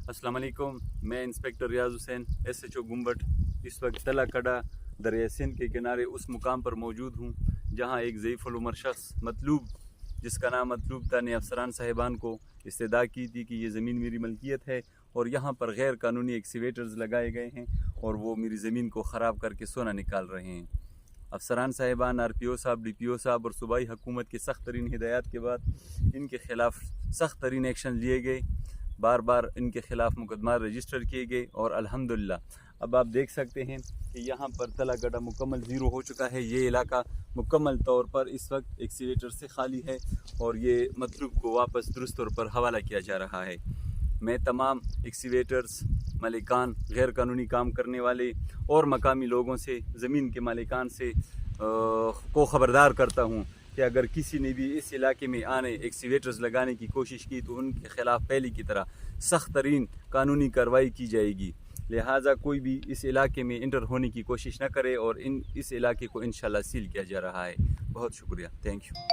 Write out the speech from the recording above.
السلام علیکم، میں انسپیکٹر ریاض حسین SHO گنبٹ اس وقت تلا کڑا دریائے سندھ کے کنارے اس مقام پر موجود ہوں جہاں ایک ضعیف العمر شخص مطلوب جس کا نام مطلوب تھا نے افسران صاحبان کو استدعا کی تھی کہ یہ زمین میری ملکیت ہے اور یہاں پر غیر قانونی ایکسیویٹرز لگائے گئے ہیں اور وہ میری زمین کو خراب کر کے سونا نکال رہے ہیں۔ افسران صاحبان RPO صاحب DPO صاحب اور صوبائی حکومت کی سخت ترین ہدایات کے بعد ان کے خلاف سخت ترین ایکشن لیے گئے، بار بار ان کے خلاف مقدمات رجسٹر کیے گئے اور الحمدللہ اب آپ دیکھ سکتے ہیں کہ یہاں پر تلا گڈھا مکمل زیرو ہو چکا ہے۔ یہ علاقہ مکمل طور پر اس وقت ایکسیویٹر سے خالی ہے اور یہ مطلوب کو واپس درست طور پر حوالہ کیا جا رہا ہے۔ میں تمام ایکسیویٹرز مالکان، غیر قانونی کام کرنے والے اور مقامی لوگوں سے، زمین کے مالکان سے کو خبردار کرتا ہوں کہ اگر کسی نے بھی اس علاقے میں آنے ایکسیویٹرز لگانے کی کوشش کی تو ان کے خلاف پہلے کی طرح سخت ترین قانونی کارروائی کی جائے گی، لہٰذا کوئی بھی اس علاقے میں انٹر ہونے کی کوشش نہ کرے اور اس علاقے کو انشاءاللہ سیل کیا جا رہا ہے۔ بہت شکریہ، تھینک یو۔